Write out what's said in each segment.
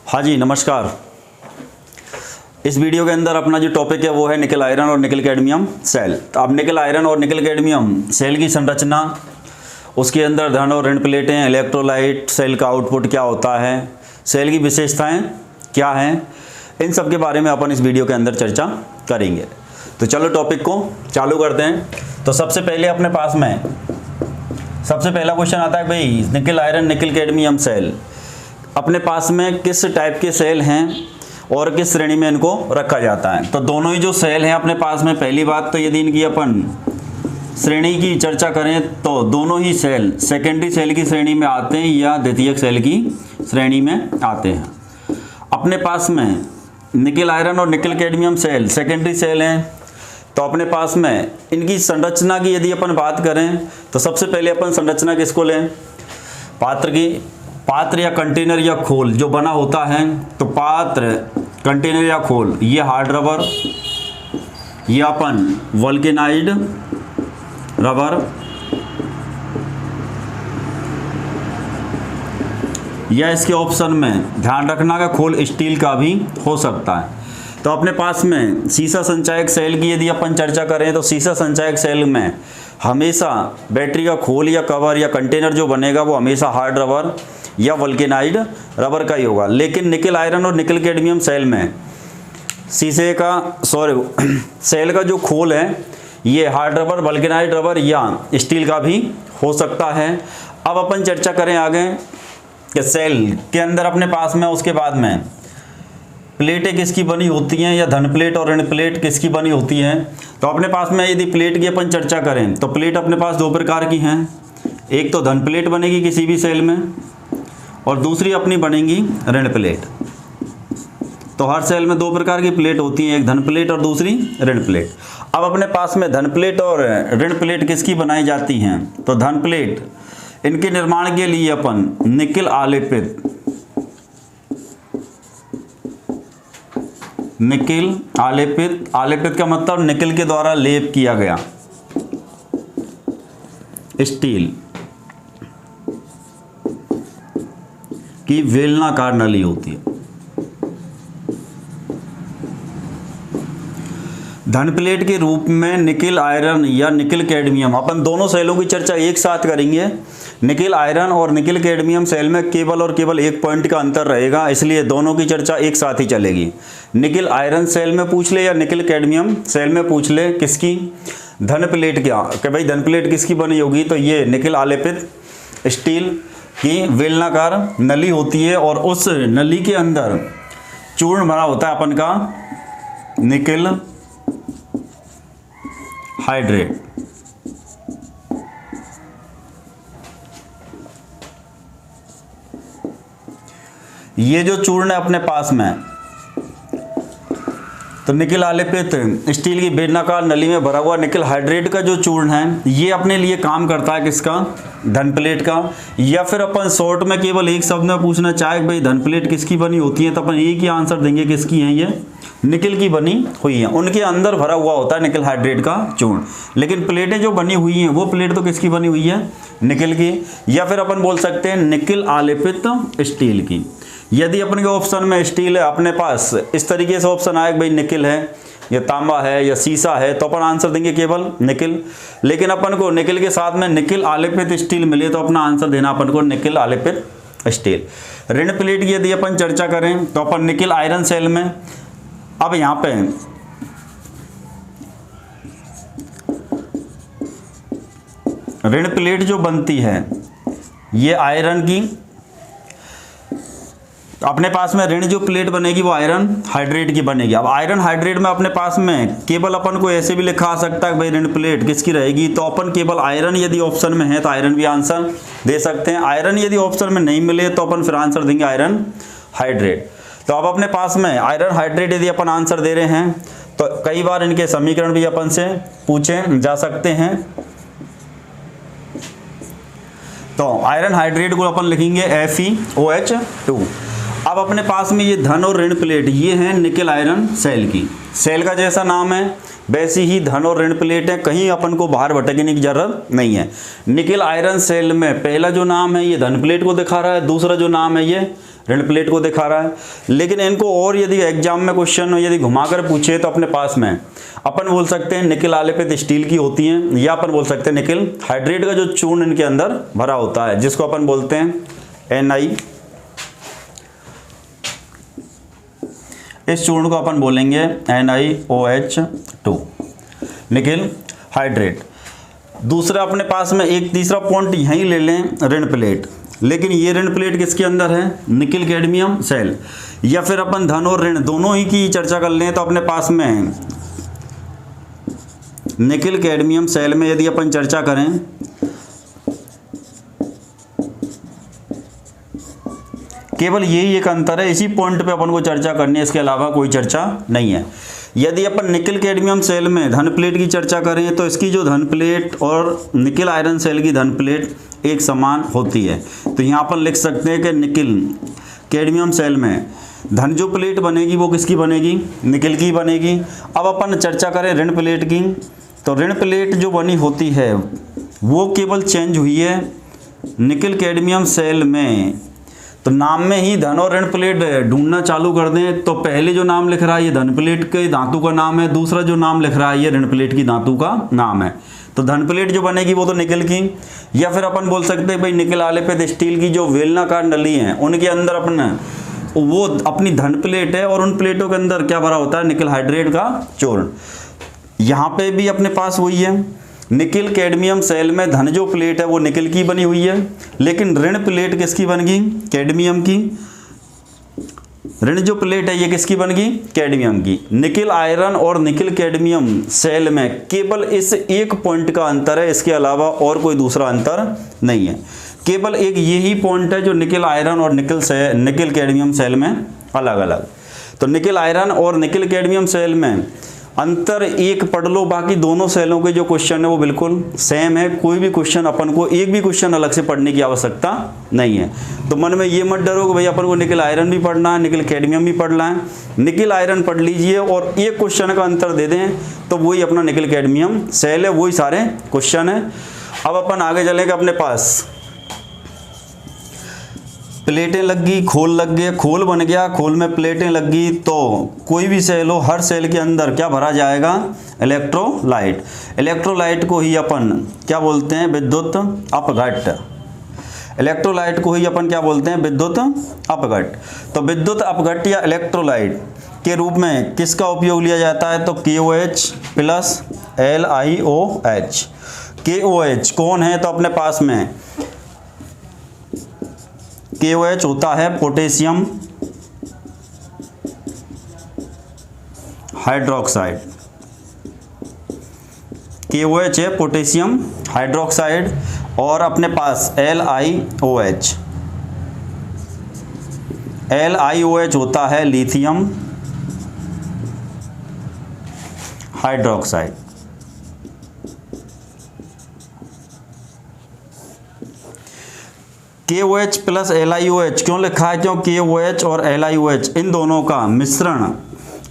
हाँ जी नमस्कार। इस वीडियो के अंदर अपना जो टॉपिक है वो है निकल आयरन और निकल कैडमियम सेल। तो अब निकल आयरन और निकल कैडमियम सेल की संरचना, उसके अंदर धन और ऋण प्लेटें, इलेक्ट्रोलाइट, सेल का आउटपुट क्या होता है, सेल की विशेषताएं क्या हैं, इन सब के बारे में अपन इस वीडियो के अंदर चर्चा करेंगे। तो चलो टॉपिक को चालू करते हैं। तो सबसे पहले अपने पास में सबसे पहला क्वेश्चन आता है भाई निकल आयरन निकल कैडमियम सेल अपने पास में किस टाइप के सेल हैं और किस श्रेणी में इनको रखा जाता है। तो दोनों ही जो सेल हैं अपने पास में, पहली बात तो यदि इनकी अपन श्रेणी की चर्चा करें तो दोनों ही सेल सेकेंडरी सेल की श्रेणी में आते हैं या द्वितीयक सेल की श्रेणी में आते हैं। अपने पास में निकल आयरन और nickel cadmium cell secondary cell हैं। तो अपने पास में इनकी संरचना की यदि अपन बात करें तो सबसे पहले अपन संरचना किसको लें, पात्र की। पात्र या कंटेनर या खोल जो बना होता है, तो पात्र, कंटेनर या खोल, ये हार्ड रबर, ये अपन वल्केनाइड रबर, या इसके ऑप्शन में ध्यान रखना का खोल स्टील का भी हो सकता है। तो अपने पास में सीसा संचायक सेल की यदि अपन चर्चा करें तो सीसा संचायक सेल में हमेशा बैटरी का खोल या कवर या कंटेनर जो बनेगा वो हमेशा हार्ड रबर या वल्केनाइड रबर का ही होगा। लेकिन निकल आयरन और निकल कैडमियम सेल में शीशे का सेल का जो खोल है ये हार्ड रबर, वल्केनाइड रबर या स्टील का भी हो सकता है। अब अपन चर्चा करें आगे कि सेल के अंदर अपने पास में उसके बाद में प्लेटें किसकी बनी होती हैं या धन प्लेट और ऋण प्लेट किसकी बनी होती हैं। तो अपने पास में यदि प्लेट की अपन चर्चा करें तो प्लेट अपने पास दो प्रकार की हैं। एक तो धन प्लेट बनेगी किसी भी सेल में और दूसरी अपनी बनेगी ऋण प्लेट। तो हर सेल में दो प्रकार की प्लेट होती है, एक धन प्लेट और दूसरी ऋण प्लेट। अब अपने पास में धन प्लेट और ऋण प्लेट किसकी बनाई जाती हैं, तो धन प्लेट इनके निर्माण के लिए अपन निकल आलेपित, निकल आलेपित, आलेपित का मतलब निकल के द्वारा लेप किया गया स्टील की बेलनाकार नली होती है। धन प्लेट के रूप में निकल आयरन या निकल कैडमियम, अपन दोनों सेलों की चर्चा एक साथ करेंगे। निकल आयरन और निकल कैडमियम सेल में केवल और केवल एक पॉइंट का अंतर रहेगा, इसलिए दोनों की चर्चा एक साथ ही चलेगी। निकल आयरन सेल में पूछ ले या निकल कैडमियम सेल में पूछ ले किसकी धन प्लेट क्या कि भाई धन प्लेट किसकी बनी होगी, तो ये निकल आलेपित स्टील की बेलनाकार नली होती है और उस नली के अंदर चूर्ण भरा होता है अपन का निकल हाइड्रेट। ये जो चूर्ण है अपने पास में, तो निकल आलेपित स्टील की बेलनाकार नली में भरा हुआ निकल हाइड्रेट का जो चूर्ण है ये अपने लिए काम करता है किसका, धन प्लेट का। या फिर अपन शॉर्ट में केवल एक शब्द में पूछना चाहे भाई धन प्लेट किसकी बनी होती है, तो अपन एक ही आंसर देंगे किसकी है, ये निकल की बनी हुई है। उनके अंदर भरा हुआ होता है निकल हाइड्रेट का चूर्ण। लेकिन प्लेटें जो बनी हुई हैं वो प्लेट तो किसकी बनी हुई है, निकल की। या फिर अपन बोल सकते हैं निकल आलेपित स्टील की। यदि अपने के ऑप्शन में स्टील है अपने पास, इस तरीके से ऑप्शन आए भाई निकल है या तांबा है या सीसा है, तो अपन आंसर देंगे केवल निकल। लेकिन अपन को निकल के साथ में निकल आलेपित स्टील मिले तो अपना आंसर देना अपन को निकल आलेपित स्टील। ऋण प्लेट की यदि अपन चर्चा करें तो अपन निकल आयरन सेल में, अब यहाँ पे ऋण प्लेट जो बनती है ये आयरन की, अपने पास में ऋण जो प्लेट बनेगी वो आयरन हाइड्रेट की बनेगी। अब आयरन हाइड्रेट में अपने पास में केवल अपन को ऐसे भी लिखा आ सकता है भाई ऋण प्लेट किसकी रहेगी, तो अपन केवल आयरन यदि ऑप्शन में है तो आयरन भी आंसर दे सकते हैं। आयरन यदि ऑप्शन में नहीं मिले तो अपन फिर आंसर देंगे आयरन हाइड्रेट। तो अब अपने पास में आयरन हाइड्रेट यदि अपन आंसर दे रहे हैं तो कई बार इनके समीकरण भी अपन से पूछे जा सकते हैं। तो आयरन हाइड्रेट को अपन लिखेंगे FeOH2। अब अपने पास में ये धन और ऋण प्लेट ये हैं निकल आयरन सेल की। सेल का जैसा नाम है वैसी ही धन और ऋण प्लेट है, कहीं अपन को बाहर भटकने की जरूरत नहीं है। निकिल आयरन सेल में पहला जो नाम है ये धन प्लेट को दिखा रहा है, दूसरा जो नाम है ये ऋण प्लेट को दिखा रहा है। लेकिन इनको और यदि एग्जाम में क्वेश्चन यदि घुमाकर पूछे तो अपने पास में अपन बोल सकते हैं निकिल आलेपित स्टील की होती है, या अपन बोल सकते हैं निकिल हाइड्रेट का जो चूर्ण इनके अंदर भरा होता है, जिसको अपन बोलते हैं Na। इस चूर्ण को अपन बोलेंगे NiOH2 निकिल हाइड्रेट। दूसरा अपने पास में एक तीसरा पॉइंट यहीं ले लें, ऋण प्लेट। लेकिन ये ऋण प्लेट किसके अंदर है? Nickel cadmium cell. या फिर अपन धन और ऋण दोनों ही की चर्चा कर लें तो अपने पास में निकिल कैडमियम सेल में यदि अपन चर्चा करें केवल यही एक अंतर है, इसी पॉइंट पे अपन को चर्चा करनी है, इसके अलावा कोई चर्चा नहीं है। यदि अपन निकिल कैडमियम सेल में धन प्लेट की चर्चा करें तो इसकी जो धन प्लेट और निकिल आयरन सेल की धन प्लेट एक समान होती है। तो यहाँ पर लिख सकते हैं कि निकिल कैडमियम सेल में धन जो प्लेट बनेगी वो किसकी बनेगी? निकिल की बनेगी। अब अपन चर्चा करें ऋण प्लेट की, तो ऋण प्लेट जो बनी होती है वो केवल चेंज हुई है निकिल कैडमियम सेल में। तो नाम में ही धन और ऋण प्लेट ढूंढना चालू कर दें तो पहले जो नाम लिख रहा है ये धन प्लेट के धातु का नाम है, दूसरा जो नाम लिख रहा है ये ऋण प्लेट की धातु का नाम है। तो धन प्लेट जो बनेगी वो तो निकिल की। या फिर अपन बोल सकते हैं भाई निकिल आलेपित स्टील की जो वेलनाकार नली हैं उनके अंदर अपना वो अपनी धन प्लेट है और उन प्लेटों के अंदर क्या भरा होता है? निकिल हाइड्रेट का चूर्ण। यहाँ पे भी अपने पास वही है, निकिल कैडमियम सेल में धन जो प्लेट है वो निकिल की बनी हुई है, लेकिन ऋण प्लेट किसकी बन गई? कैडमियम की। ऋण जो प्लेट है ये किसकी बन गई? कैडमियम की। निकिल आयरन और निकिल कैडमियम सेल में केवल इस एक पॉइंट का अंतर है, इसके अलावा और कोई दूसरा अंतर नहीं है। केवल एक यही पॉइंट है जो निकिल आयरन और निकिल कैडमियम सेल में अलग अलग। तो निकिल आयरन और निकिल कैडमियम सेल में अंतर एक पढ़ लो, बाकी दोनों सेलों के जो क्वेश्चन है वो बिल्कुल सेम है। कोई भी क्वेश्चन अपन को एक भी क्वेश्चन अलग से पढ़ने की आवश्यकता नहीं है। तो मन में ये मत डरो कि भाई अपन को निकिल आयरन भी पढ़ना है, निकिल कैडमियम भी पढ़ना है। निकिल आयरन पढ़ लीजिए और एक क्वेश्चन का अंतर दे दें तो वही अपना निकिल कैडमियम सेल है, वही सारे क्वेश्चन है। अब अपन आगे चलेंगे, अपने पास प्लेटें लग गई, खोल लग गया, खोल बन गया, खोल में प्लेटें लग गई, तो कोई भी सेल हो हर सेल के अंदर क्या भरा जाएगा? इलेक्ट्रोलाइट। इलेक्ट्रोलाइट को ही अपन क्या बोलते हैं? विद्युत अपघट्ट। इलेक्ट्रोलाइट को ही अपन क्या बोलते हैं? विद्युत अपघट्ट। तो विद्युत अपघट्ट या इलेक्ट्रोलाइट के रूप में किसका उपयोग लिया जाता है? तो KOH प्लस LiOH। KOH कौन है? तो अपने पास में KOH होता है पोटेशियम हाइड्रोक्साइड। KOH है पोटेशियम हाइड्रोक्साइड। और अपने पास LiOH। LiOH होता है lithium hydroxide. KOH plus LiOH क्यों लिखा है? क्यों KOH और LiOH इन दोनों का मिश्रण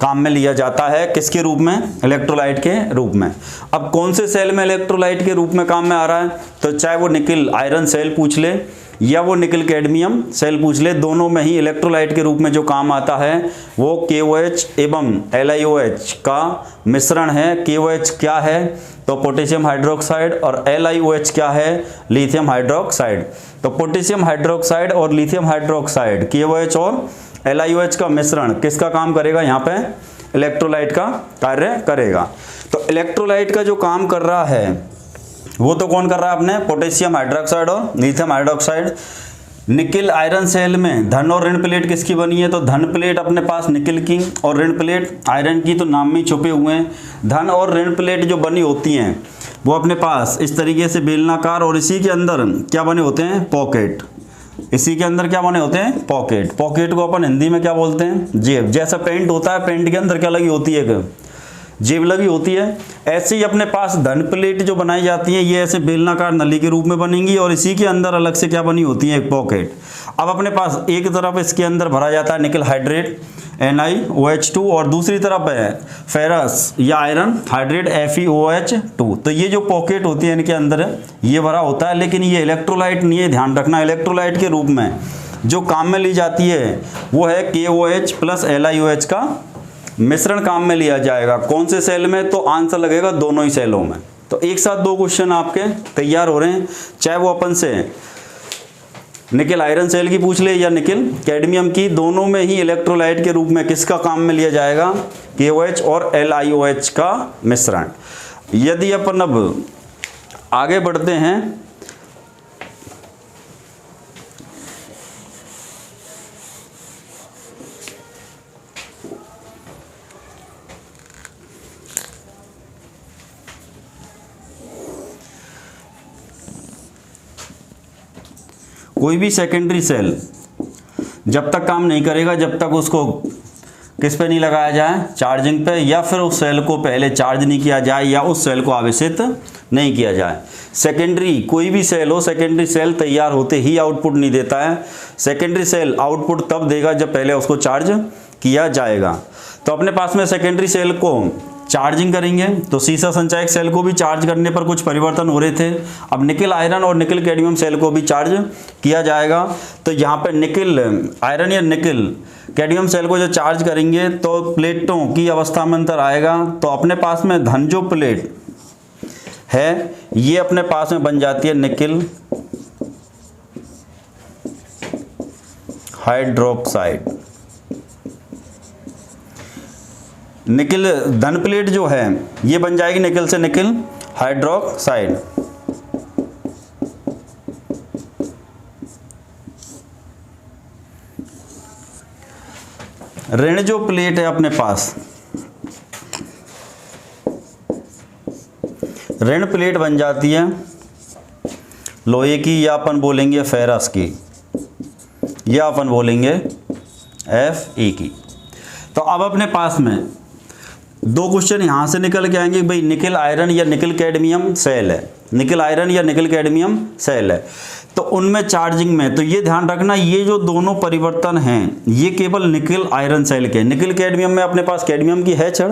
काम में लिया जाता है, किसके रूप में? इलेक्ट्रोलाइट के रूप में। अब कौन से सेल में इलेक्ट्रोलाइट के रूप में काम में आ रहा है? तो चाहे वो निकिल आयरन सेल पूछ ले या वो निकिल कैडमियम सेल पूछ ले, दोनों में ही इलेक्ट्रोलाइट के रूप में जो काम आता है वो KOH एवं LiOH का मिश्रण है। KOH क्या है? तो पोटेशियम हाइड्रोक्साइड। और LiOH क्या है? Lithium hydroxide. तो पोटेशियम हाइड्रोक्साइड और लिथियम हाइड्रोक्साइड KOH और LiOH का मिश्रण किसका काम करेगा? यहाँ पे इलेक्ट्रोलाइट का कार्य करेगा। तो इलेक्ट्रोलाइट का जो काम कर रहा है वो तो कौन कर रहा है? अपने पोटेशियम हाइड्रोक्साइड और lithium hydroxide. Nickel iron cell में धन और ऋण प्लेट किसकी बनी है? तो धन प्लेट अपने पास निकिल की और ऋण प्लेट आयरन की, तो नाम में छुपे हुए हैं। धन और ऋण प्लेट जो बनी होती हैं वो अपने पास इस तरीके से बेलनाकार, और इसी के अंदर क्या बने होते हैं? पॉकेट। इसी के अंदर क्या बने होते हैं? पॉकेट। पॉकेट को अपन हिंदी में क्या बोलते हैं? जेब। जैसा पेंट होता है, पेंट के अंदर क्या लगी होती है? जेब लगी होती है। ऐसे ही अपने पास धन प्लेट जो बनाई जाती है ये ऐसे बेलनाकार नली के रूप में बनेंगी और इसी के अंदर अलग से क्या बनी होती है, एक पॉकेट। अब अपने पास एक तरफ इसके अंदर भरा जाता है निकल हाइड्रेट NiOH2 और दूसरी तरफ है फेरस या आयरन हाइड्रेट FeOH2। तो ये जो पॉकेट होती है इनके अंदर ये भरा होता है, लेकिन ये इलेक्ट्रोलाइट नहीं है, ध्यान रखना। इलेक्ट्रोलाइट के रूप में जो काम में ली जाती है वो है KOH प्लस LiOH का मिश्रण काम में लिया जाएगा। कौन से सेल में? तो आंसर लगेगा दोनों ही सेलों में। तो एक साथ दो क्वेश्चन आपके तैयार हो रहे हैं, चाहे वो अपन से निकल आयरन सेल की पूछ ले या निकल कैडमियम की, दोनों में ही इलेक्ट्रोलाइट के रूप में किसका काम में लिया जाएगा, KOH और LiOH का मिश्रण। यदि अपन अब आगे बढ़ते हैं कोई भी सेकेंडरी सेल जब तक काम नहीं करेगा जब तक उसको किस पे नहीं लगाया जाए, चार्जिंग पे, या फिर उस सेल को पहले चार्ज नहीं किया जाए या उस सेल को आवेशित नहीं किया जाए। सेकेंडरी कोई भी सेल हो, सेकेंडरी सेल तैयार होते ही आउटपुट नहीं देता है। सेकेंडरी सेल आउटपुट तब देगा जब पहले उसको चार्ज किया जाएगा। तो अपने पास में सेकेंडरी सेल को चार्जिंग करेंगे तो सीसा संचायक सेल को भी चार्ज करने पर कुछ परिवर्तन हो रहे थे। अब निकल आयरन और निकल कैडमियम सेल को भी चार्ज किया जाएगा। तो यहाँ पर निकल आयरन या निकल कैडमियम सेल को जो चार्ज करेंगे तो प्लेटों की अवस्था में अंतर आएगा। तो अपने पास में धन जो प्लेट है ये अपने पास में बन जाती है निकल हाइड्रोक्साइड। निकल धन प्लेट जो है ये बन जाएगी निकल से निकल हाइड्रोक्साइड। ऋण जो प्लेट है अपने पास, ऋण प्लेट बन जाती है लोहे की या अपन बोलेंगे फेरस की या अपन बोलेंगे Fe की। तो अब अपने पास में दो क्वेश्चन यहाँ से निकल के आएंगे भाई, निकल आयरन या निकल कैडमियम सेल है, निकल आयरन या निकल कैडमियम सेल है, तो उनमें चार्जिंग में तो ये ध्यान रखना ये जो दोनों परिवर्तन हैं ये केवल निकल आयरन सेल के। निकल कैडमियम में अपने पास कैडमियम की है छड़,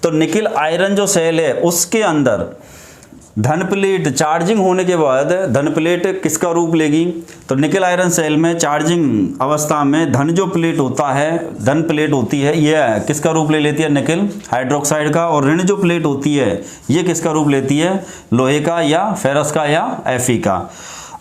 तो निकल आयरन जो सेल है उसके अंदर धन प्लेट चार्जिंग होने के बाद धन प्लेट किसका रूप लेगी, तो निकल आयरन सेल में चार्जिंग अवस्था में धन जो प्लेट होता है, धन प्लेट होती है ये किसका रूप ले लेती है, निकल हाइड्रोक्साइड का, और ऋण जो प्लेट होती है ये किसका रूप लेती है, लोहे का या फेरस का या Fe का।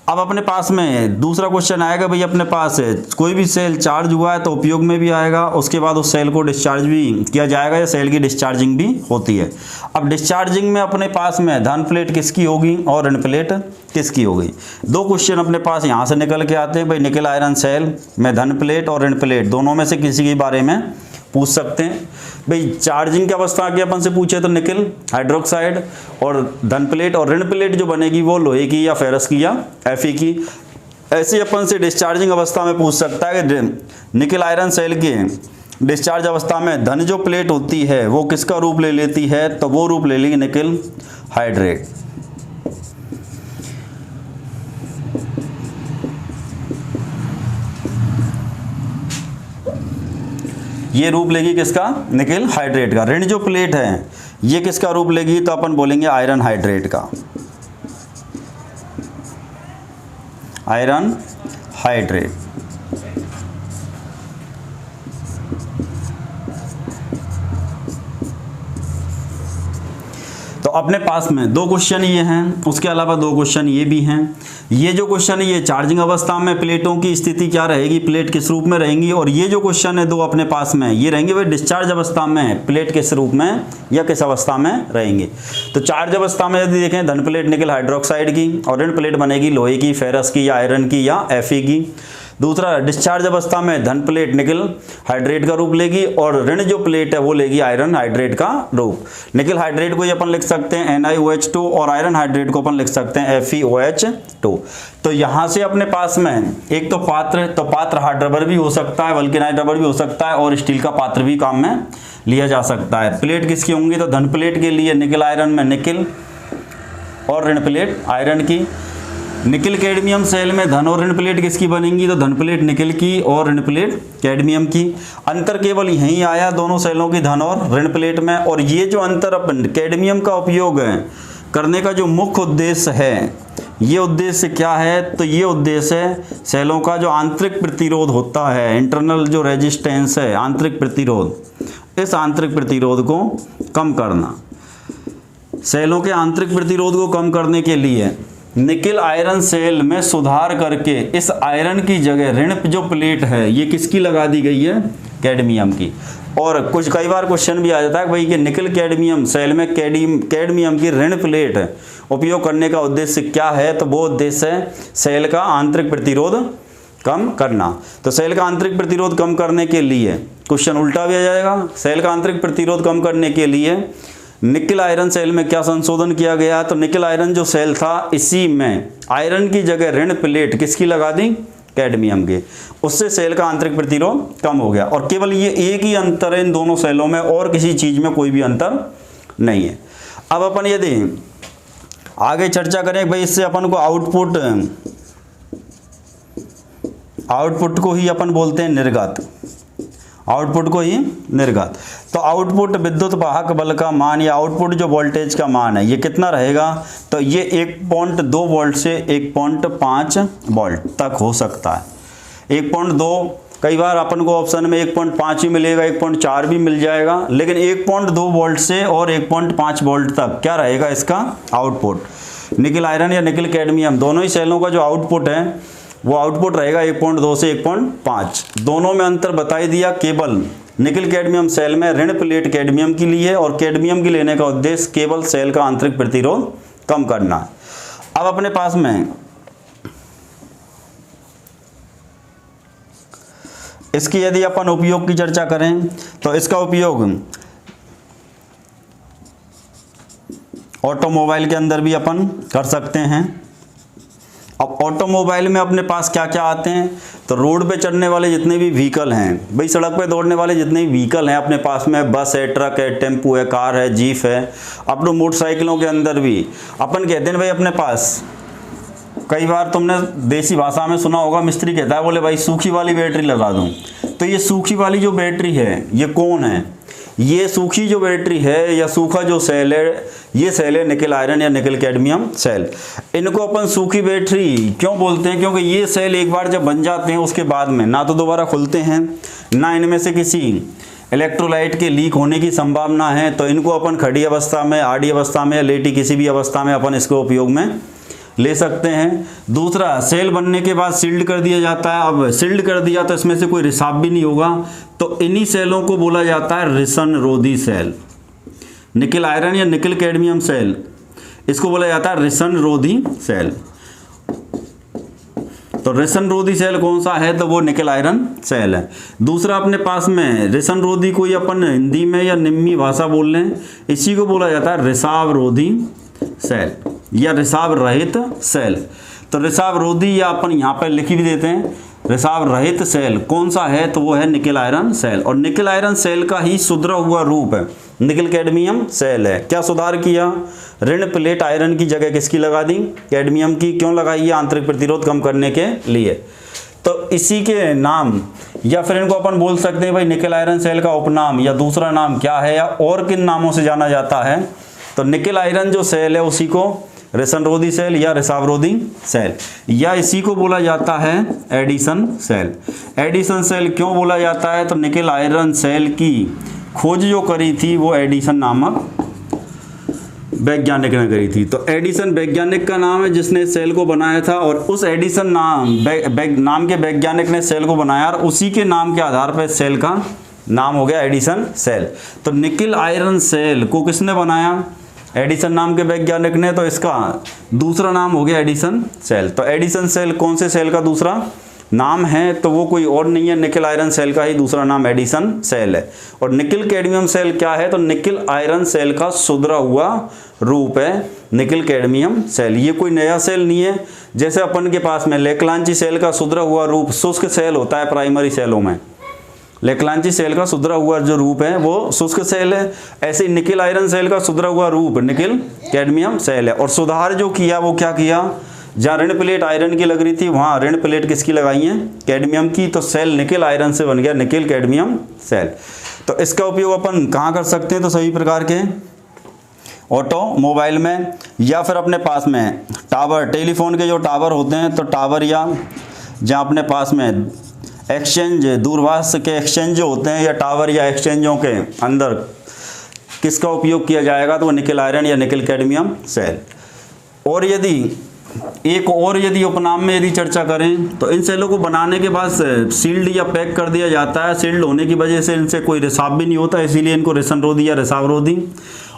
अब अपने पास में दूसरा क्वेश्चन आएगा भाई, अपने पास कोई भी सेल चार्ज हुआ है तो उपयोग में भी आएगा, उसके बाद उस सेल को डिस्चार्ज भी किया जाएगा या सेल की डिस्चार्जिंग भी होती है। अब डिस्चार्जिंग में अपने पास में धन प्लेट किसकी होगी और ऋण प्लेट किसकी होगी। दो क्वेश्चन अपने पास यहाँ से निकल के आते हैं भाई, निकल आयरन सेल में धन प्लेट और ऋण प्लेट दोनों में से किसी के बारे में पूछ सकते हैं भाई। चार्जिंग की अवस्था के अपन से पूछे तो निकल हाइड्रोक्साइड, और धन प्लेट और ऋण प्लेट जो बनेगी वो लोहे की या फेरस की या Fe की। ऐसे अपन से डिस्चार्जिंग अवस्था में पूछ सकता है कि निकल आयरन सेल के डिस्चार्ज अवस्था में धन जो प्लेट होती है वो किसका रूप ले लेती है, तो वो रूप ले लेगी निकल हाइड्रेट। ये रूप लेगी किसका, निकल हाइड्रेट का। ऋण जो प्लेट है ये किसका रूप लेगी, तो अपन बोलेंगे आयरन हाइड्रेट का, आयरन हाइड्रेट। तो अपने पास में दो क्वेश्चन ये हैं, उसके अलावा दो क्वेश्चन ये भी हैं। ये जो क्वेश्चन है ये चार्जिंग अवस्था में प्लेटों की स्थिति क्या रहेगी, प्लेट किस रूप में रहेंगी, और ये जो क्वेश्चन है दो अपने पास में ये रहेंगे वे डिस्चार्ज अवस्था में प्लेट किस रूप में या किस अवस्था में रहेंगे। तो चार्ज अवस्था में यदि देखें धन प्लेट निकल हाइड्रोक्साइड की और ऋण प्लेट बनेगी लोहे की, फेरस की या आयरन की या Fe की। दूसरा, डिस्चार्ज अवस्था में धन प्लेट निकल हाइड्रेट का रूप लेगी और ऋण जो प्लेट है वो लेगी आयरन हाइड्रेट का रूप। निकल हाइड्रेट को ये अपन लिख सकते हैं NiOH2 और आयरन हाइड्रेट को अपन लिख सकते हैं FeOH2। तो यहाँ से अपने पास में एक तो पात्र हार्ड रबर भी हो सकता है, वल्केनाइज रबर भी हो सकता है और स्टील का पात्र भी काम में लिया जा सकता है। प्लेट किसकी होंगी, तो धन प्लेट के लिए निकल आयरन में निकल और ऋण प्लेट आयरन की। निकल कैडमियम सेल में धन और ऋण प्लेट किसकी बनेंगी, तो धन प्लेट निकल की और ऋण प्लेट कैडमियम की। अंतर केवल यहीं आया दोनों सेलों की धन और ऋण प्लेट में। और ये जो अंतर अपन कैडमियम का उपयोग करने का जो मुख्य उद्देश्य है, ये उद्देश्य क्या है, तो ये उद्देश्य है सेलों का जो आंतरिक प्रतिरोध होता है, इंटरनल जो रेजिस्टेंस है, आंतरिक प्रतिरोध, इस आंतरिक प्रतिरोध को कम करना। सेलों के आंतरिक प्रतिरोध को कम करने के लिए निकल आयरन सेल में सुधार करके इस आयरन की जगह ऋण जो प्लेट है ये किसकी लगा दी गई है, कैडमियम की। और कुछ कई बार क्वेश्चन भी आ जाता है कि भाई कि निकल कैडमियम सेल में कैडमियम की ऋण प्लेट उपयोग करने का उद्देश्य क्या है, तो वो उद्देश्य है सेल का आंतरिक प्रतिरोध कम करना। तो सेल का आंतरिक प्रतिरोध कम करने के लिए क्वेश्चन उल्टा भी आ जाएगा। सेल का आंतरिक प्रतिरोध कम करने के लिए निकल आयरन सेल में क्या संशोधन किया गया, तो निकल आयरन जो सेल था इसी में आयरन की जगह ऋण प्लेट किसकी लगा दी, कैडमियम के। उससे सेल का आंतरिक प्रतिरोध कम हो गया। और केवल ये एक ही अंतर है इन दोनों सेलों में, और किसी चीज में कोई भी अंतर नहीं है। अब अपन यदि आगे चर्चा करें भाई इससे अपन को आउटपुट को ही अपन बोलते हैं निर्गत, आउटपुट को ही निर्गत। तो आउटपुट विद्युत वाहक बल का मान या आउटपुट जो वोल्टेज का मान है ये कितना रहेगा, तो ये 1.2 वोल्ट से 1.5 वोल्ट तक हो सकता है। 1.2 कई बार अपन को ऑप्शन में 1.5 भी मिलेगा, 1.4 भी मिल जाएगा, लेकिन 1.2 वोल्ट से और 1.5 वोल्ट तक क्या रहेगा इसका आउटपुट। निकल आयरन या निकल कैडमियम दोनों ही सेलों का जो आउटपुट है वो आउटपुट रहेगा 1.2 से 1.5। दोनों में अंतर बताई दिया, केवल निकल कैडमियम सेल में ऋण प्लेट कैडमियम की ली है और कैडमियम की लेने का उद्देश्य केवल सेल का आंतरिक प्रतिरोध कम करना है। अब अपने पास में इसकी यदि अपन उपयोग की चर्चा करें तो इसका उपयोग ऑटोमोबाइल के अंदर भी अपन कर सकते हैं। अब ऑटोमोबाइल में अपने पास क्या क्या आते हैं, तो रोड पे चलने वाले जितने भी व्हीकल हैं, भाई सड़क पे दौड़ने वाले जितने भी व्हीकल हैं अपने पास में, बस है, ट्रक है, टेम्पू है, कार है, जीप है, अपने मोटरसाइकिलों के अंदर भी अपन कहते हैं भाई अपने पास, कई बार तुमने देसी भाषा में सुना होगा, मिस्त्री कहता है बोले भाई सूखी वाली बैटरी लगा दूं। तो ये सूखी वाली जो बैटरी है ये कौन है, ये सूखी जो बैटरी है या सूखा जो सेल है ये सेल है निकल आयरन या निकल कैडमियम सेल। इनको अपन सूखी बैटरी क्यों बोलते हैं, क्योंकि ये सेल एक बार जब बन जाते हैं उसके बाद में ना तो दोबारा खुलते हैं, ना इनमें से किसी इलेक्ट्रोलाइट के लीक होने की संभावना है। तो इनको अपन खड़ी अवस्था में, आड़ी अवस्था में, लेटी किसी भी अवस्था में अपन इसको उपयोग में ले सकते हैं। दूसरा, सेल बनने के बाद सील्ड कर दिया जाता है। अब सील्ड कर दिया तो इसमें से कोई रिसाव भी नहीं होगा, तो इन्हीं सेलों को बोला जाता है रिसन रोधी सेल। निकल आयरन या निकल कैडमियम सेल, इसको बोला जाता है रिसन रोधी सेल। तो रिसन रोधी सेल कौन सा है, तो वो निकल आयरन सेल है। दूसरा अपने पास में रिसन रोधी को अपन हिंदी में या निम्मी भाषा बोल लें, इसी को बोला जाता है रिसाव रोधी सेल या रिसाव रहित सेल। तो रिसाव रोधी या अपन यहाँ पर लिख भी देते हैं रिसाव रहित सेल कौन सा है, तो वो है निकल आयरन सेल। और निकल आयरन सेल का ही सुधरा हुआ रूप है निकल कैडमियम सेल है। क्या सुधार किया, ऋण प्लेट आयरन की जगह किसकी लगा दी, कैडमियम की। क्यों लगाई है, आंतरिक प्रतिरोध कम करने के लिए। तो इसी के नाम या फिर इनको अपन बोल सकते हैं भाई निकल आयरन सेल का उपनाम या दूसरा नाम क्या है या और किन नामों से जाना जाता है, तो निकल आयरन जो सेल है उसी को रिसन रोधी सेल या रिसाव रोधी सेल, या इसी को बोला जाता है एडिशन सेल। एडिशन सेल क्यों बोला जाता है, तो निकल आयरन सेल की खोज जो करी थी वो एडिशन नामक वैज्ञानिक ने करी थी। तो एडिशन वैज्ञानिक का नाम है जिसने सेल को बनाया था, और उस एडिशन नाम के वैज्ञानिक ने सेल को बनाया और उसी के नाम के आधार पर सेल का नाम हो गया एडिशन सेल। तो निकल आयरन सेल को किसने बनाया, एडिशन नाम के वैज्ञानिक ने, तो इसका दूसरा नाम हो गया एडिशन सेल। तो एडिशन सेल कौन से सेल का दूसरा नाम है तो वो कोई और नहीं है, निकल आयरन सेल का ही दूसरा नाम एडिशन सेल है। और निकल कैडमियम सेल क्या है, तो निकल आयरन सेल का सुधरा हुआ रूप है निकल कैडमियम सेल। ये कोई नया सेल नहीं है। जैसे अपन के पास में लेक्लांची सेल का सुधरा हुआ रूप शुष्क सेल होता है प्राइमरी सेलों में, लेक्लांची सेल का सुधरा हुआ जो रूप है वो शुष्क सेल है, ऐसे निकल आयरन सेल का सुधरा हुआ रूप निकल कैडमियम सेल है। और सुधार जो किया वो क्या किया, जहाँ ऋण प्लेट आयरन की लग रही थी वहाँ ऋण प्लेट किसकी लगाई है, कैडमियम की, तो सेल निकल आयरन से बन गया निकल कैडमियम सेल। तो इसका उपयोग अपन कहाँ कर सकते हैं, तो सभी प्रकार के ऑटोमोबाइल में, या फिर अपने पास में टावर, टेलीफोन के जो टावर होते हैं तो टावर, या जहाँ अपने पास में एक्सचेंज, दूरभाष के एक्सचेंज जो होते हैं या टावर या एक्सचेंजों के अंदर किसका उपयोग किया जाएगा, तो वो निकल आयरन या निकल कैडमियम सेल। और यदि उपनाम में यदि चर्चा करें तो इन सेलों को बनाने के बाद सील्ड या पैक कर दिया जाता है। सील्ड होने की वजह से इनसे कोई रिसाव भी नहीं होता, इसीलिए इनको रिसनरोधी या रिसावरोधी,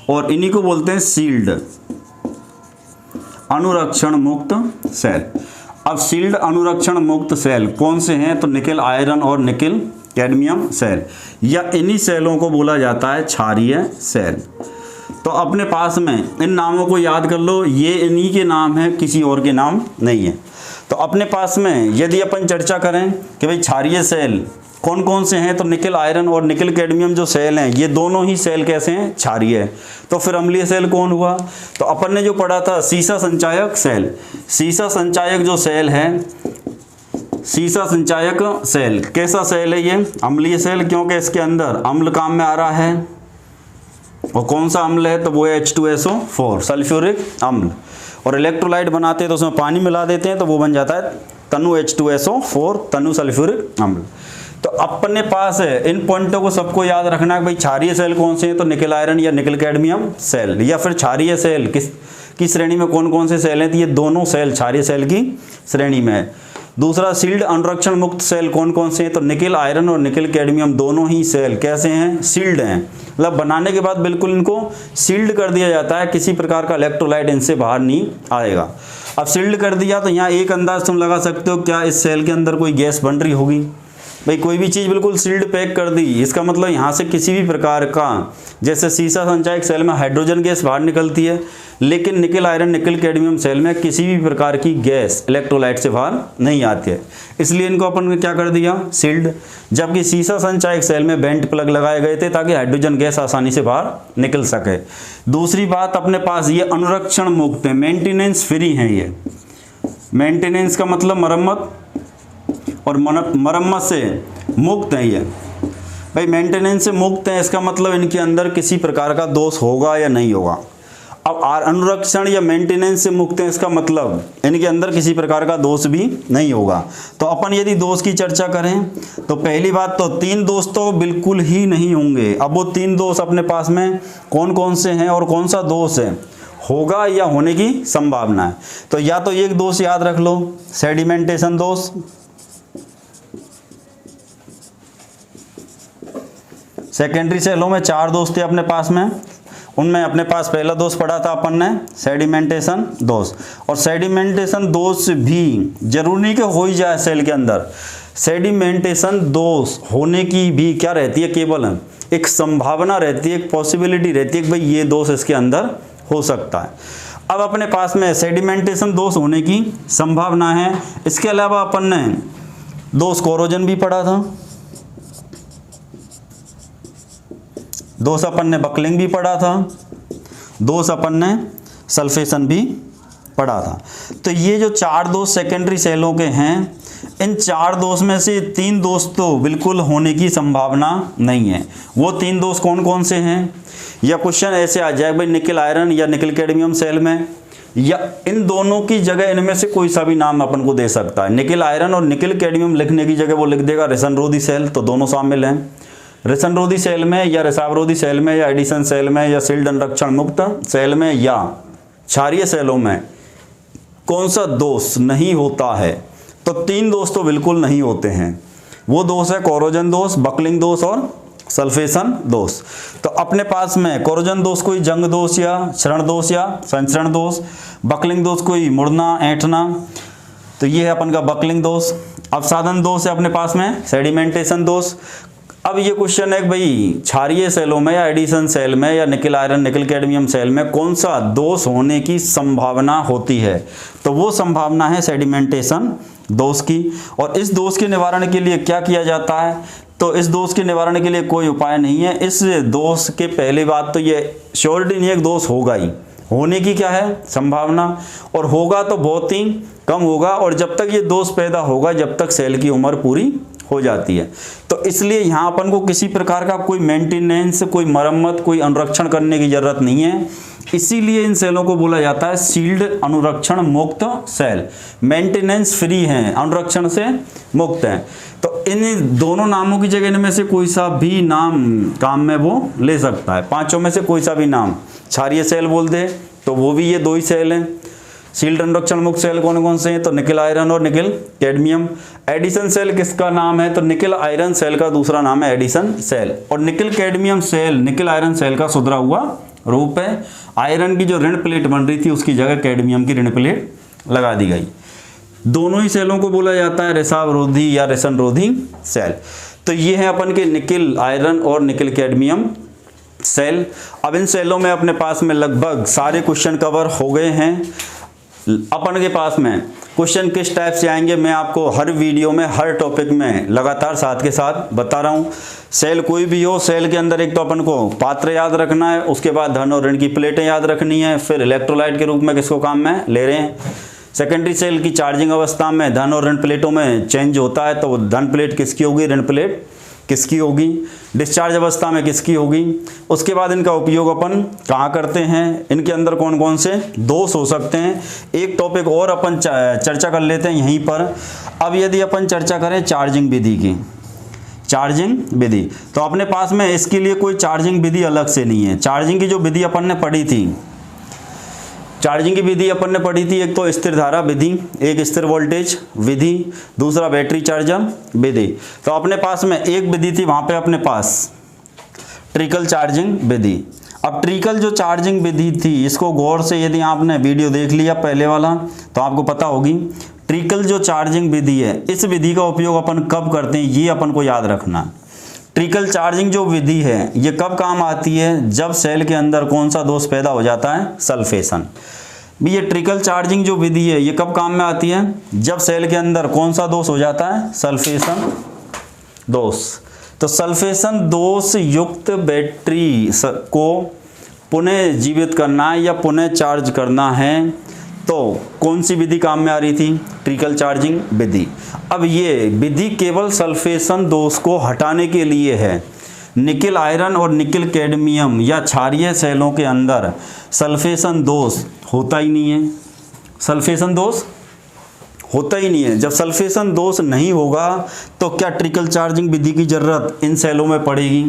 और इन्हीं को बोलते हैं सील्ड अनुरक्षण मुक्त सेल। अब सील्ड अनुरक्षण मुक्त सेल कौन से हैं, तो निकल आयरन और निकल कैडमियम सेल, या इन्हीं सेलों को बोला जाता है क्षारीय सेल। तो अपने पास में इन नामों को याद कर लो, ये इन्हीं के नाम हैं, किसी और के नाम नहीं है। तो अपने पास में यदि अपन चर्चा करें कि भाई क्षारीय सेल कौन कौन से हैं, तो निकल आयरन और निकल कैडमियम जो सेल हैं ये दोनों ही सेल कैसे हैं, क्षारीय है। तो फिर अम्लीय सेल कौन हुआ, तो अपन ने जो पढ़ा था सीसा संचायक सेल। सीसा संचायक जो सेल है, सीसा संचायक सेल कैसा सेल है, ये अम्लीय सेल, क्योंकि इसके अंदर अम्ल काम में आ रहा है। और कौन सा अम्ल है, तो वो है H2SO4 सल्फ्यूरिक अम्ल। और इलेक्ट्रोलाइट बनाते हैं तो उसमें पानी मिला देते हैं तो वो बन जाता है तनु H2SO4 तनु सल्फ्यूरिक अम्ल। तो अपने पास है इन पॉइंटों को सबको याद रखना है भाई क्षारीय सेल कौन से हैं, तो निकल आयरन या निकल कैडमियम सेल। या फिर क्षारीय सेल किस श्रेणी में कौन कौन से सेल हैं, तो ये दोनों सेल क्षारीय सेल की श्रेणी में है। दूसरा सील्ड अनुरक्षण मुक्त सेल कौन कौन से हैं, तो निकल आयरन और निकल कैडमियम दोनों ही सेल कैसे हैं, सील्ड हैं। मतलब बनाने के बाद बिल्कुल इनको सील्ड कर दिया जाता है, किसी प्रकार का इलेक्ट्रोलाइट इनसे बाहर नहीं आएगा। अब सील्ड कर दिया तो यहाँ एक अंदाज तुम लगा सकते हो, क्या इस सेल के अंदर कोई गैस बन रही होगी। भाई कोई भी चीज़ बिल्कुल सील्ड पैक कर दी, इसका मतलब यहाँ से किसी भी प्रकार का, जैसे सीसा संचायक सेल में हाइड्रोजन गैस बाहर निकलती है, लेकिन निकल आयरन निकल कैडमियम सेल में किसी भी प्रकार की गैस इलेक्ट्रोलाइट से बाहर नहीं आती है, इसलिए इनको अपन ने क्या कर दिया, सील्ड। जबकि सीसा संचायक सेल में बेंट प्लग लगाए गए थे ताकि हाइड्रोजन गैस आसानी से बाहर निकल सके। दूसरी बात, अपने पास ये अनुरक्षण मुक्त है, मेंटेनेंस फ्री है। ये मेंटेनेंस का मतलब मरम्मत, और मरम्मत से मुक्त है। ये भाई मेंटेनेंस से मुक्त है, इसका मतलब इनके अंदर किसी प्रकार का दोष होगा या नहीं होगा। अब अनुरक्षण या मेंटेनेंस से मुक्त है, इसका मतलब इनके अंदर किसी प्रकार का दोष भी नहीं होगा। तो अपन यदि दोष की चर्चा करें तो पहली बात तो 3 दोष तो बिल्कुल ही नहीं होंगे। अब वो 3 दोष अपने पास में कौन कौन से हैं और कौन सा दोष है होगा या होने की संभावना है, तो या तो एक दोष याद रख लो, सेडिमेंटेशन दोष। सेकेंडरी सेलों में 4 दोष थे अपने पास में, उनमें अपने पास पहला दोष पढ़ा था अपन ने सेडिमेंटेशन दोष। और सेडिमेंटेशन दोष भी जरूरी नहीं कि हो ही जाए सेल के अंदर, सेडिमेंटेशन दोष होने की भी क्या रहती है, केवल एक संभावना रहती है, एक पॉसिबिलिटी रहती है कि भाई ये दोष इसके अंदर हो सकता है। अब अपने पास में सेडिमेंटेशन दोष होने की संभावना है। इसके अलावा अपन ने दोष कोरोजन भी पढ़ा था, दोष अपन ने बकलिंग भी पढ़ा था, दोष अपन ने सल्फेशन भी पढ़ा था। तो ये जो 4 दोष सेकेंडरी सेलों के हैं, इन 4 दोष में से 3 दोष तो बिल्कुल होने की संभावना नहीं है। वो 3 दोष कौन कौन से हैं, या क्वेश्चन ऐसे आ जाए भाई निकल आयरन या निकल कैडमियम सेल में, या इन दोनों की जगह इनमें से कोई सा भी नाम अपन को दे सकता है। निकल आयरन और निकल कैडमियम लिखने की जगह वो लिख देगा रिसनरोधी सेल, तो दोनों शामिल हैं। रिसनरोधी सेल में या रिसावरोधी सेल में या एडिशन सेल में या सील्ड अनुरक्षण मुक्त सेल में या क्षारीय सेलों में कौन सा दोष नहीं होता है, तो 3 दोष तो बिल्कुल नहीं होते हैं। वो दोष है कोरोजन दोष, बकलिंग दोष और सल्फेशन दोष। तो अपने पास में कोरोजन दोष कोई जंग दोष या क्षरण दोष या संचरण दोष, बकलिंग दोष कोई मुड़ना ऐंठना, तो ये है अपन का बकलिंग दोष। अपसाधन दोष है अपने पास में, सेडिमेंटेशन दोष। अब ये क्वेश्चन है कि भाई क्षारीय सेलों में या एडिशन सेल में या निकल आयरन निकल कैडमियम सेल में कौन सा दोष होने की संभावना होती है, तो वो संभावना है सेडिमेंटेशन दोष की। और इस दोष के निवारण के लिए क्या किया जाता है, तो इस दोष के निवारण के लिए कोई उपाय नहीं है। इस दोष के पहली बात तो ये श्योरिटी नहीं है कि दोष होगा ही, होने की क्या है संभावना, और होगा तो बहुत ही कम होगा, और जब तक ये दोष पैदा होगा जब तक सेल की उम्र पूरी हो जाती है। तो इसलिए यहाँ अपन को किसी प्रकार का कोई मेंटेनेंस, कोई मरम्मत, कोई अनुरक्षण करने की जरूरत नहीं है। इसीलिए इन सेलों को बोला जाता है शील्ड अनुरक्षण मुक्त सेल, मेंटेनेंस फ्री हैं, अनुरक्षण से मुक्त हैं। तो इन दोनों नामों की जगह इनमें से कोई सा भी नाम काम में वो ले सकता है, पांचों में से कोई सा भी नाम। क्षारीय सेल बोल दे तो वो भी ये दो ही सेल हैं। शील्ड अनुरक्षण मुक्त सेल कौन कौन से हैं, तो निकल आयरन और निकल कैडमियम। एडिशन सेल किसका नाम है, तो निकल आयरन सेल का दूसरा नाम है एडिशन सेल। और nickel cadmium cell nickel iron cell का सुधरा हुआ रूप है। आयरन की जो ऋण प्लेट बन रही थी उसकी जगह कैडमियम की ऋण प्लेट लगा दी गई। दोनों ही सेलों को बोला जाता है रिसावरोधी या रेशनरोधी सेल। तो ये है अपन के निकल आयरन और निकल कैडमियम सेल। अब इन सेलों में अपने पास में लगभग सारे क्वेश्चन कवर हो गए हैं। अपन के पास में क्वेश्चन किस टाइप से आएंगे मैं आपको हर वीडियो में हर टॉपिक में लगातार साथ के साथ बता रहा हूँ। सेल कोई भी हो, सेल के अंदर एक तो अपन को पात्र याद रखना है, उसके बाद धन और ऋण की प्लेटें याद रखनी है, फिर इलेक्ट्रोलाइट के रूप में किसको काम में ले रहे हैं। सेकेंडरी सेल की चार्जिंग अवस्था में धन और ऋण प्लेटों में चेंज होता है, तो धन प्लेट किसकी होगी, ऋण प्लेट किसकी होगी, डिस्चार्ज अवस्था में किसकी होगी। उसके बाद इनका उपयोग अपन कहाँ करते हैं, इनके अंदर कौन कौन से दोष हो सकते हैं, एक टॉपिक और अपन चर्चा कर लेते हैं यहीं पर। अब यदि अपन चर्चा करें चार्जिंग विधि की, चार्जिंग विधि, तो अपने पास में इसके लिए कोई चार्जिंग विधि अलग से नहीं है। चार्जिंग की जो विधि अपन ने पढ़ी थी, चार्जिंग की विधि अपन ने पढ़ी थी, एक तो स्थिर धारा विधि, एक स्थिर वोल्टेज विधि, दूसरा बैटरी चार्जर विधि। तो अपने पास में एक विधि थी वहाँ पे अपने पास ट्रिकल चार्जिंग विधि। अब ट्रिकल जो चार्जिंग विधि थी, इसको गौर से यदि आपने वीडियो देख लिया पहले वाला तो आपको पता होगी। ट्रिकल जो चार्जिंग विधि है, इस विधि का उपयोग अपन कब करते हैं ये अपन को याद रखना। ट्रिकल चार्जिंग जो विधि है ये कब काम आती है, जब सेल के अंदर कौन सा दोष पैदा हो जाता है, सल्फेशन। भी ये ट्रिकल चार्जिंग जो विधि है ये कब काम में आती है, जब सेल के अंदर कौन सा दोष हो जाता है, सल्फेशन दोष। तो सल्फेशन दोष युक्त बैटरी को पुनः जीवित करना है या पुनः चार्ज करना है, तो कौन सी विधि काम में आ रही थी, ट्रिकल चार्जिंग विधि। अब ये विधि केवल सल्फेशन दोष को हटाने के लिए है। निकल आयरन और निकल कैडमियम या क्षारीय सेलों के अंदर सल्फेशन दोष होता ही नहीं है, सल्फेशन दोष होता ही नहीं है। जब सल्फेशन दोष नहीं होगा तो क्या ट्रिकल चार्जिंग विधि की जरूरत इन सेलों में पड़ेगी।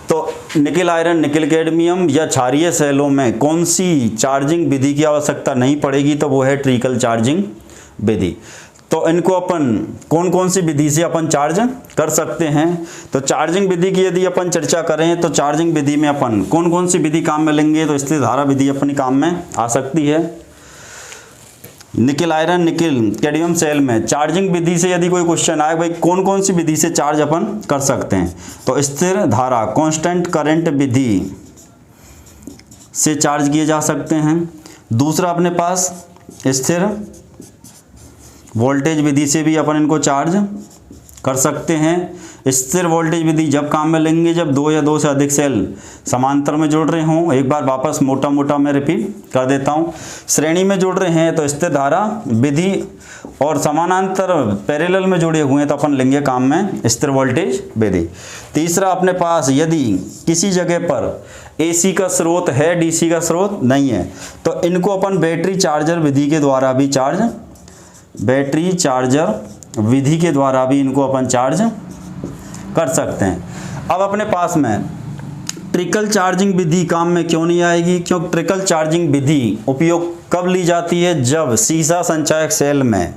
तो निकल आयरन निकल कैडमियम या क्षारीय सेलों में कौन सी चार्जिंग विधि की आवश्यकता नहीं पड़ेगी, तो वो है ट्रिकल चार्जिंग विधि। तो इनको अपन कौन कौन सी विधि से अपन चार्ज कर सकते हैं, तो चार्जिंग विधि की यदि अपन चर्चा करें तो चार्जिंग विधि में अपन कौन कौन सी विधि काम में लेंगे, तो स्थिर धारा विधि अपनी काम में आ सकती है। Nickel iron nickel cadmium cell में चार्जिंग विधि से यदि कोई क्वेश्चन आए भाई कौन कौन सी विधि से चार्ज अपन कर सकते हैं, तो स्थिर धारा कांस्टेंट करंट विधि से चार्ज किए जा सकते हैं। दूसरा अपने पास स्थिर वोल्टेज विधि से भी अपन इनको चार्ज कर सकते हैं। स्थिर वोल्टेज विधि जब काम में लेंगे जब दो या दो से अधिक सेल समांतर में जुड़ रहे हों। एक बार वापस मोटा मोटा मैं रिपीट कर देता हूं, श्रेणी में जुड़ रहे हैं तो स्थिर धारा विधि, और समानांतर पैरेलल में जुड़े हुए हैं तो अपन लेंगे काम में स्थिर वोल्टेज विधि। तीसरा अपने पास यदि किसी जगह पर एसी का स्रोत है, डीसी का स्रोत नहीं है, तो इनको अपन बैटरी चार्जर विधि के द्वारा भी चार्ज, बैटरी चार्जर विधि के द्वारा भी इनको अपन चार्ज कर सकते हैं। अब अपने पास में ट्रिकल चार्जिंग विधि काम में क्यों नहीं आएगी, क्योंकि ट्रिकल चार्जिंग विधि उपयोग कब ली जाती है, जब सीसा संचायक सेल में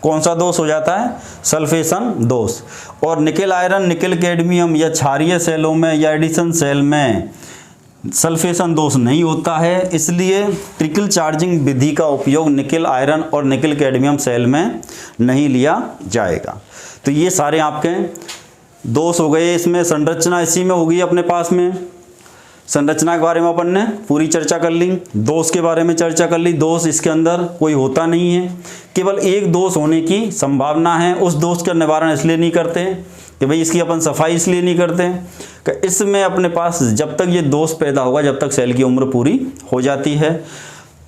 कौन सा दोष हो जाता है, सल्फेशन दोष। और निकल आयरन निकल कैडमियम या क्षारीय सेलों में या एडिशन सेल में सल्फेशन दोष नहीं होता है, इसलिए ट्रिकल चार्जिंग विधि का उपयोग निकल आयरन और निकल कैडमियम सेल में नहीं लिया जाएगा। तो ये सारे आपके दोष हो गए। इसमें संरचना इसी में होगी अपने पास में। संरचना के बारे में अपन ने पूरी चर्चा कर ली, दोष के बारे में चर्चा कर ली। दोष इसके अंदर कोई होता नहीं है, केवल एक दोष होने की संभावना है। उस दोष का निवारण इसलिए नहीं करते कि भाई इसकी अपन सफाई इसलिए नहीं करते कि इसमें अपने पास जब तक ये दोष पैदा होगा जब तक सेल की उम्र पूरी हो जाती है।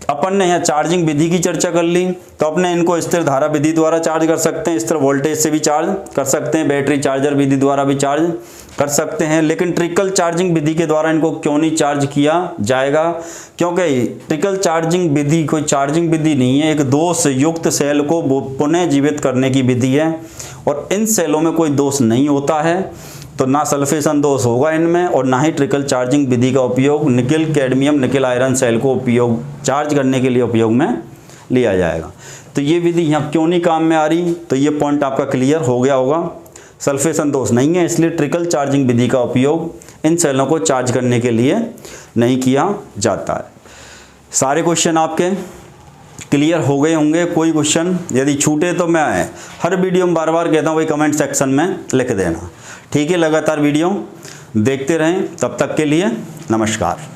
अपन ने यहाँ चार्जिंग विधि की चर्चा कर ली, तो अपने इनको स्थिर धारा विधि द्वारा चार्ज कर सकते हैं, स्थिर वोल्टेज से भी चार्ज कर सकते हैं, बैटरी चार्जर विधि द्वारा भी चार्ज कर सकते हैं। लेकिन ट्रिकल चार्जिंग विधि के द्वारा इनको क्यों नहीं चार्ज किया जाएगा? क्योंकि ट्रिकल चार्जिंग विधि कोई चार्जिंग विधि नहीं है, एक दोष युक्त सेल को पुनः जीवित करने की विधि है और इन सेलों में कोई दोष नहीं होता है, तो ना सल्फेशन दोष होगा इनमें और ना ही ट्रिकल चार्जिंग विधि का उपयोग निकल कैडमियम निकल आयरन सेल को उपयोग चार्ज करने के लिए उपयोग में लिया जाएगा। तो ये विधि यहाँ क्यों नहीं काम में आ रही, तो ये पॉइंट आपका क्लियर हो गया होगा। सल्फेशन दोष नहीं है, इसलिए ट्रिकल चार्जिंग विधि का उपयोग इन सेलों को चार्ज करने के लिए नहीं किया जाता है। सारे क्वेश्चन आपके क्लियर हो गए होंगे। कोई क्वेश्चन यदि छूटे तो मैं हर वीडियो में बार बार कहता हूँ भाई कमेंट सेक्शन में लिख देना। ठीक है, लगातार वीडियो देखते रहें। तब तक के लिए नमस्कार।